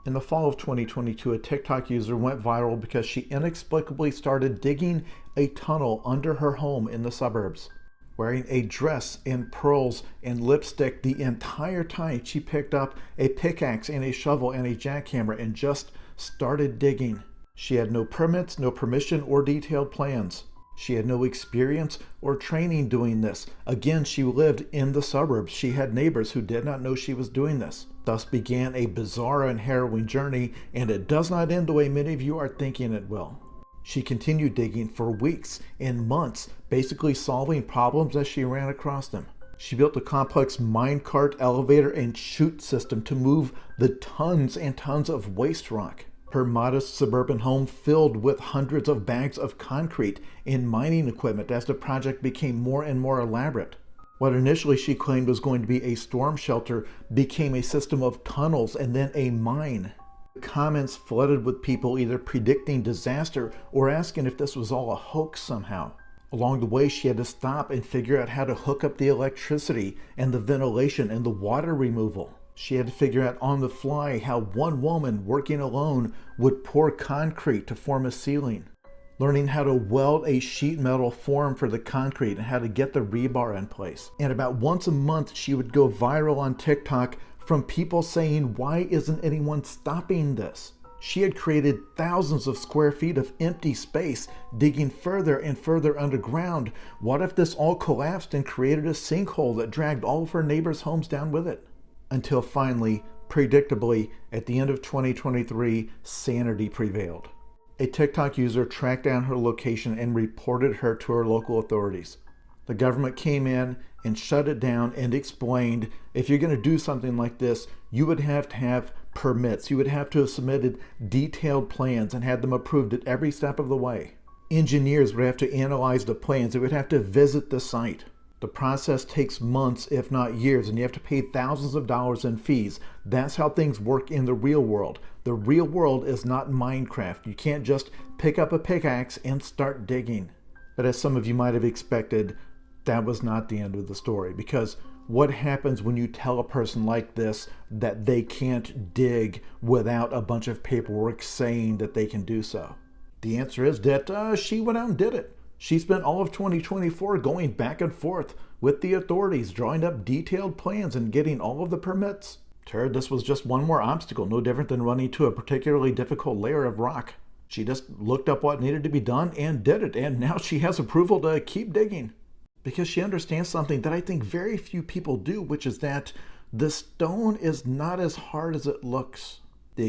In the fall of 2022, a TikTok user went viral because she inexplicably started digging a tunnel under her home in the suburbs. Wearing a dress and pearls and lipstick the entire time, she picked up a pickaxe and a shovel and a jackhammer and just started digging. She had no permits, no permission, or detailed plans. She had no experience or training doing this. Again, she lived in the suburbs. She had neighbors who did not know she was doing this. Thus began a bizarre and harrowing journey, and it does not end the way many of you are thinking it will. She continued digging for weeks and months, basically solving problems as she ran across them. She built a complex minecart, elevator, and chute system to move the tons and tons of waste rock. Her modest suburban home filled with hundreds of bags of concrete and mining equipment as the project became more and more elaborate. What initially she claimed was going to be a storm shelter became a system of tunnels and then a mine. Comments flooded with people either predicting disaster or asking if this was all a hoax somehow. Along the way, she had to stop and figure out how to hook up the electricity and the ventilation and the water removal. She had to figure out on the fly how one woman working alone would pour concrete to form a ceiling. Learning how to weld a sheet metal form for the concrete and how to get the rebar in place. And about once a month, she would go viral on TikTok from people saying, "Why isn't anyone stopping this?" She had created thousands of square feet of empty space, digging further and further underground. What if this all collapsed and created a sinkhole that dragged all of her neighbors' homes down with it? Until finally, predictably, at the end of 2023, sanity prevailed. A TikTok user tracked down her location and reported her to her local authorities. The government came in and shut it down and explained, if you're going to do something like this, you would have to have permits. You would have to have submitted detailed plans and had them approved at every step of the way. Engineers would have to analyze the plans. They would have to visit the site. The process takes months, if not years, and you have to pay thousands of dollars in fees. That's how things work in the real world. The real world is not Minecraft. You can't just pick up a pickaxe and start digging. But as some of you might have expected, that was not the end of the story, because what happens when you tell a person like this that they can't dig without a bunch of paperwork saying that they can do so? The answer is that she went out and did it. She spent all of 2024 going back and forth with the authorities, drawing up detailed plans and getting all of the permits. To her, this was just one more obstacle, no different than running to a particularly difficult layer of rock. She just looked up what needed to be done and did it, and now she has approval to keep digging. Because she understands something that I think very few people do, which is that the stone is not as hard as it looks.